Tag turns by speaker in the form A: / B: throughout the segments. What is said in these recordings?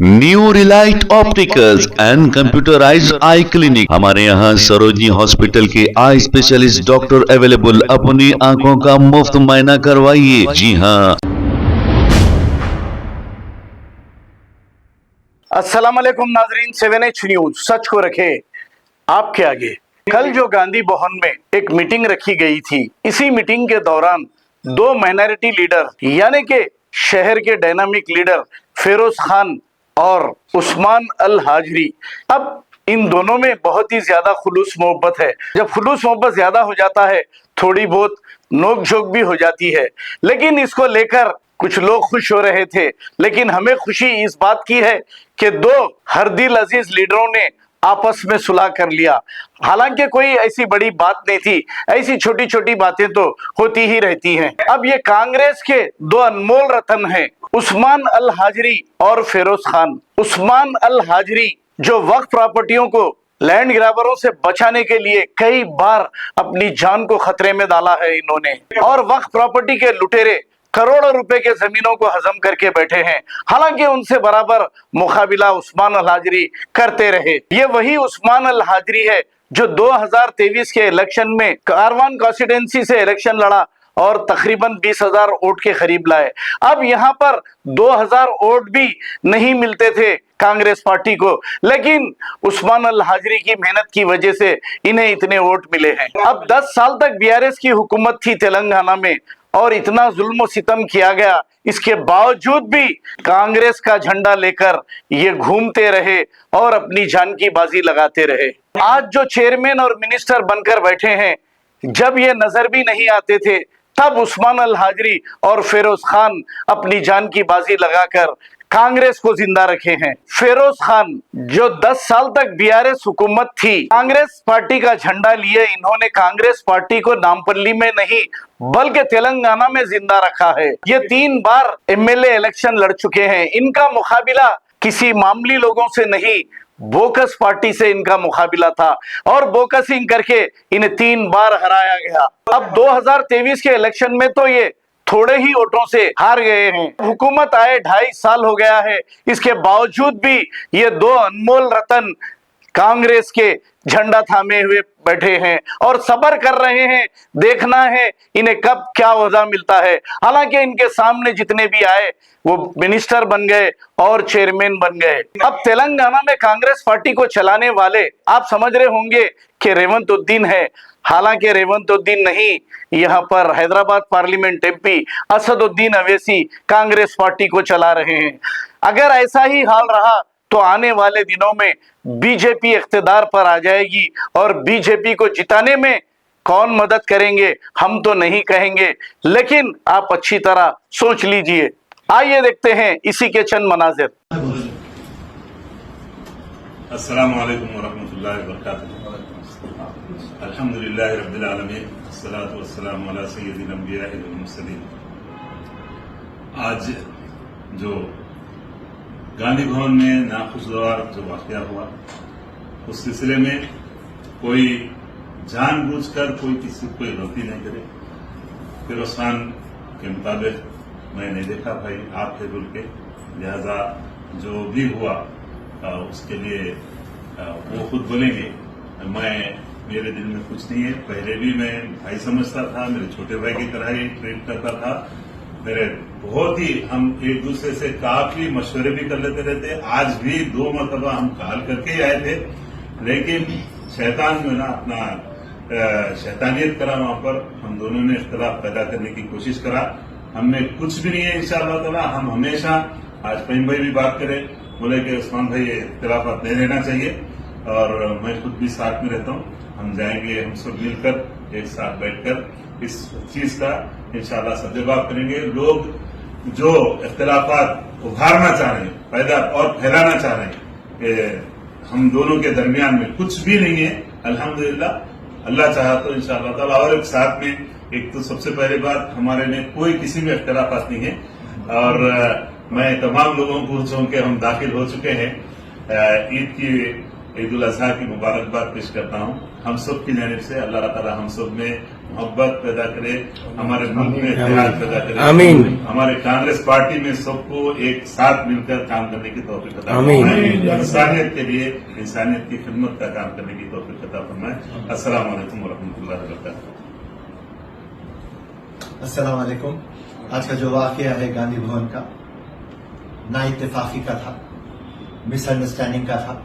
A: New relight opticals and computerized eye clinic. हमारे यहाँ Sarojini hospital के आई स्पेशलिस्ट डॉक्टर अवेलेबल। अपनी आंखों का मुफ्त मुआयना करवाइए। जी हाँ।
B: अस्सलाम वालेकुम नाजरीन, 7H न्यूज सच को रखे आपके आगे। कल जो गांधी भवन में एक मीटिंग रखी गई थी, इसी मीटिंग के दौरान दो माइनॉरिटी लीडर यानी कि शहर के डायनामिक लीडर फिरोज खान और उस्मान अल हाजरी, अब इन दोनों में बहुत ही ज्यादा खुलूस मोहब्बत है। जब खुलूस मोहब्बत ज्यादा हो जाता है, थोड़ी बहुत नोक-झोंक भी हो जाती है, लेकिन इसको लेकर कुछ लोग खुश हो रहे थे। लेकिन हमें खुशी इस बात की है कि दो हरदिल अजीज लीडरों ने आपस में सुलह कर लिया। हालांकि कोई ऐसी बड़ी बात नहीं थी, ऐसी छोटी छोटी बातें तो होती ही रहती हैं। अब ये कांग्रेस के दो अनमोल रतन हैं, उस्मान अल हाजरी और फिरोज खान। उस्मान अल हाजरी जो वक्फ प्रॉपर्टियों को लैंड ग्रैबरों से बचाने के लिए कई बार अपनी जान को खतरे में डाला है इन्होंने, और वक्फ प्रॉपर्टी के लुटेरे करोड़ों रुपए के जमीनों को हजम करके बैठे हैं। हालांकि उनसे बराबर मुकाबिला उस्मान अल हाजरी करते रहे। ये वही उस्मान अल हाजरी है जो 2023 के इलेक्शन में कारवान कॉन्स्टिट्यूंसी से इलेक्शन लड़ा और तकरीबन 20,000 वोट के करीब लाए। अब यहाँ पर 2,000 वोट भी नहीं मिलते थे कांग्रेस पार्टी को, लेकिन उस्मान अल हाजरी की मेहनत की वजह से इन्हें इतने वोट मिले हैं। अब 10 साल तक बीआरएस की हुकूमत थी तेलंगाना में और इतना जुल्म सितम किया गया, इसके बावजूद भी कांग्रेस का झंडा लेकर ये घूमते रहे और अपनी जान की बाजी लगाते रहे। आज जो चेयरमैन और मिनिस्टर बनकर बैठे हैं, जब ये नजर भी नहीं आते थे तब उस्मान अल हाजरी और फिरोज खान अपनी जान की बाजी लगाकर कांग्रेस को जिंदा रखे हैं। फिरोज खान जो 10 साल तक बीआरएस हुकूमत थी, कांग्रेस पार्टी का झंडा लिए इन्होंने कांग्रेस पार्टी को नामपल्ली में नहीं बल्कि तेलंगाना में जिंदा रखा है। ये 3 बार एमएलए इलेक्शन लड़ चुके हैं। इनका मुकाबला किसी मामूली लोगों से नहीं, बोकस पार्टी से इनका मुकाबला था और बोकसिंग करके इन्हें 3 बार हराया गया। अब 2023 के इलेक्शन में तो ये थोड़े ही वोटों से हार गए हैं। हुकूमत आए 2.5 साल हो गया है, इसके बावजूद भी ये दो अनमोल रतन कांग्रेस के झंडा थामे हुए बैठे हैं और सब्र कर रहे हैं। देखना है इन्हें कब क्या ओहदा मिलता है। हालांकि इनके सामने जितने भी आए वो मिनिस्टर बन गए और चेयरमैन बन गए। अब तेलंगाना में कांग्रेस पार्टी को चलाने वाले आप समझ रहे होंगे कि रेवंत उद्दीन है। हालांकि रेवंत उद्दीन नहीं, यहाँ पर Hyderabad parliament MP Asaduddin Owaisi Congress party को चला रहे हैं। अगर ऐसा ही हाल रहा तो आने वाले दिनों में बीजेपी इख्तिदार पर आ जाएगी और बीजेपी को जिताने में कौन मदद करेंगे हम तो नहीं कहेंगे, लेकिन आप अच्छी तरह सोच लीजिए। आइए देखते हैं इसी के चंद मनाजिर।
C: अस्सलाम वालेकुम वरहमतुल्लाहि वबरकातुहू। अल्हम्दुलिल्लाहि रब्बिल आलमीन, अस्सलातु वस्सलामु अला सय्यिदिल अंबिया'i वल मुरसलीन। आज जो गांधी भवन में नाखुशगवार जो वाकया हुआ, उस सिलसिले में कोई जानबूझकर कोई किसी को कोई गलती नहीं करे। फिरोज खान के मुताबिक मैं नहीं देखा भाई आप थे बोल के, लिहाजा जो भी हुआ उसके लिए वो खुद बोलेंगे। मेरे दिल में कुछ नहीं है। पहले भी मैं भाई समझता था, मेरे छोटे भाई की तरह ही ट्रीट करता था। मेरे बहुत ही हम एक दूसरे से काफी मशवरे भी कर लेते रहते। आज भी 2 मरतबा हम कॉल करके आए थे, लेकिन शैतान में ना अपना शैतानियत करा, वहां पर हम दोनों ने इख्तिलाफ पैदा करने की कोशिश करा। हमने कुछ भी नहीं है इंशाअल्लाह ताला। हम हमेशा, आज फहीम भाई भी बात करें, बोले कि उस्मान भाई इख्तिलाफात नहीं रहना चाहिए और मैं खुद भी साथ में रहता हूँ। हम जाएंगे, हम सब मिलकर एक साथ बैठकर इस चीज का इंशाअल्लाह सब जवाब करेंगे। लोग जो इख्तिलाफात उभारना चाह रहे हैं, पैदा और फैलाना चाह रहे हैं कि हम दोनों के दरमियान में कुछ भी नहीं है, अल्हम्दुलिल्लाह अल्लाह चाहा तो इंशाअल्लाह ताला। और एक साथ में एक तो सबसे पहली बात, हमारे में कोई किसी में इख्तिलाफात नहीं है और मैं तमाम लोगों को पूछूं कि हम दाखिल हो चुके हैं। ईद की, ईद उल अजहा की मुबारकबाद पेश करता हूं हम सब की जानिब से। अल्लाह ताला हम सब में मोहब्बत पैदा करे, हमारे मुल्क में इत्तेहाद पैदा करे।
D: आमीन।
C: हमारे कांग्रेस पार्टी में सबको एक साथ मिलकर काम करने की तौफीक अता
D: आमीन।
C: फरमाए। इंसानियत के लिए इंसानियत की खिदमत का काम करने की तौफीक अता फरमाए। अस्सलाम वालेकुम व रहमतुल्लाहि व बरकातहू।
E: अस्सलाम वालेकुम। आज का जो वाकया है गांधी भवन का, ना इत्तेफाकी का था, मिसअंडरस्टैंडिंग का था।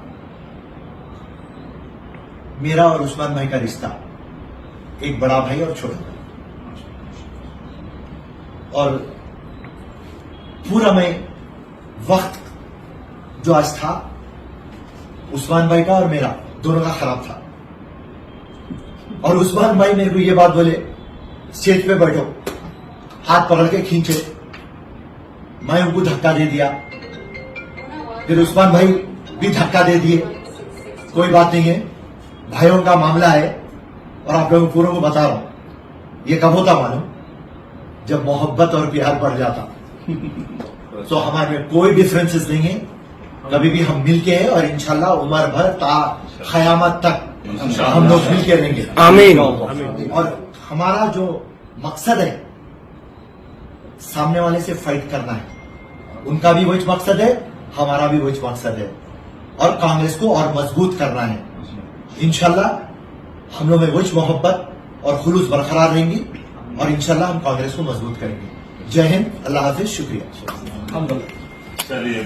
E: मेरा और उस्मान भाई का रिश्ता एक बड़ा भाई और छोटा भाई, और पूरा मैं वक्त जो आज था उस्मान भाई का और मेरा दोनों का खराब था। और उस्मान भाई मेरे को ये बात बोले, स्टेज पे बैठो, हाथ पकड़ के खींचे, मैं उनको धक्का दे दिया, फिर उस्मान भाई भी धक्का दे दिए। कोई बात नहीं है, भाइयों का मामला है, और आप लोगों पूरों को बता रहा हूं, ये कब होता मालूम, जब मोहब्बत और प्यार बढ़ जाता। तो हमारे में कोई डिफरेंसेस नहीं है, कभी भी हम मिलके हैं, और इंशाल्लाह उम्र भर ता क़यामत तक हम लोग मिलके रहेंगे।
D: आमीन।
E: और हमारा जो मकसद है, सामने वाले से फाइट करना है, उनका भी वही मकसद है, हमारा भी वही मकसद है, और कांग्रेस को और मजबूत करना है। इंशाल्लाह हम लोग में वही मोहब्बत और खुलूस बरकरार रहेंगी, और इंशाल्लाह हम कांग्रेस को मजबूत करेंगे। जय हिंद, अल्लाह हाफिज, शुक्रिया।
C: चलिए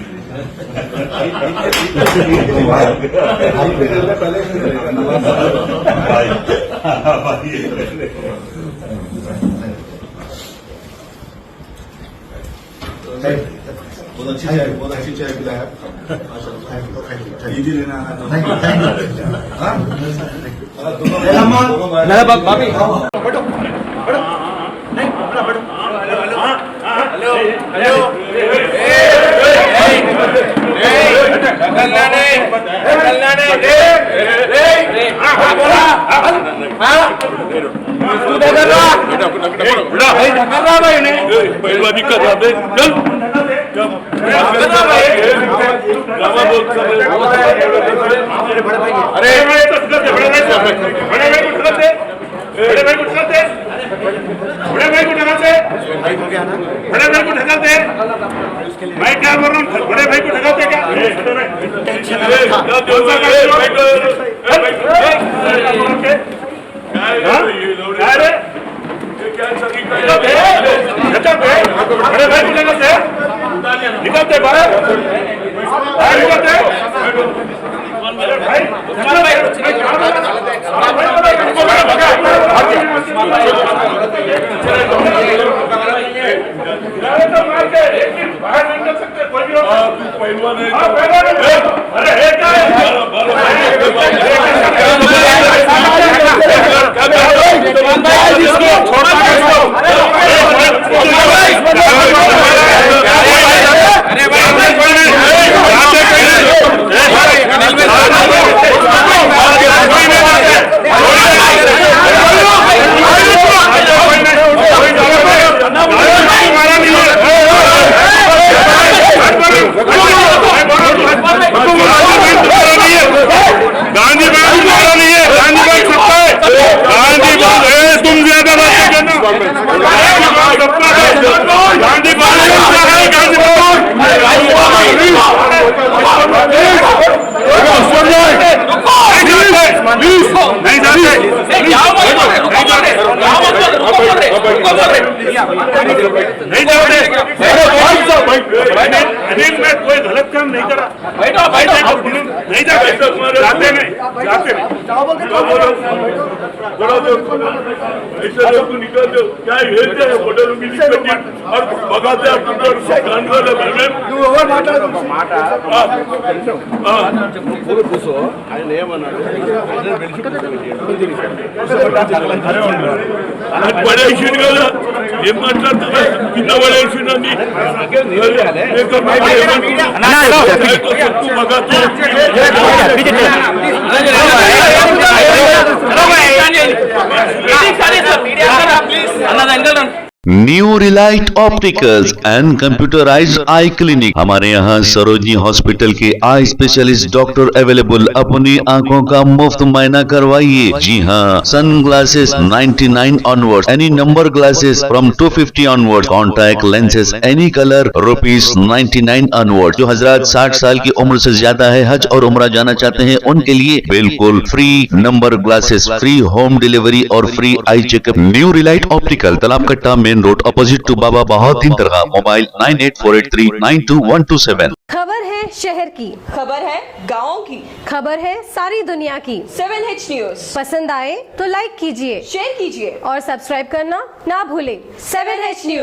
E: बहुत अच्छी चाय पिलाया। इजी लेना है। थैंक यू, थैंक
F: पहलवानी कर रहा है, चल अरे बड़े भाई को ढका दे। मैं क्या बोल रहा हूँ, बड़े भाई को ढकाते क्या? बड़े भाई को ढकाते निकलते बाहर निकलते बाहर नहीं निकल सकते कोई भी पहलवान है। अरे गांधी बाग तुम्हारा नहीं है, गांधी बाग सबका है। गांधी बाग है, तुम ज्यादा बात करना। गांधी बाग सबका है, गांधी नहीं जाते, मैं कोई गलत काम नहीं करा, नहीं जाते, जाते नहीं, ऐसे लोग को निकाल दो, क्या हेलते हैं होटलों की निकलती और भगाते हैं बड़े इश्यू निकाला ये माట్లాడుతున్నా కింద బడే ఇష్యూ నండి మగా
A: new relight opticals and computerized eye clinic. हमारे यहाँ सरोजनी हॉस्पिटल के आई स्पेशलिस्ट डॉक्टर अवेलेबल। अपनी आंखों का मुफ्त मायना करवाइए। जी हाँ, sun glasses 99 onward, any number glasses from 250 onward, contact lenses any colour ₹99 onward. जो हजरात 60 साल की उम्र से ज्यादा है, हज और उम्रा जाना चाहते हैं, उनके लिए बिल्कुल free number glasses, free home delivery और free eye checkup. New relight optical, Talab Katta, main road, opposite to Baba Bahauddin दरगाह। मोबाइल 9848392127।
D: खबर है शहर की,
G: खबर है गाँव की,
D: खबर है सारी दुनिया की।
G: 7H न्यूज
D: पसंद आए तो लाइक कीजिए,
G: शेयर कीजिए
D: और सब्सक्राइब करना ना भूलें।
G: 7H news.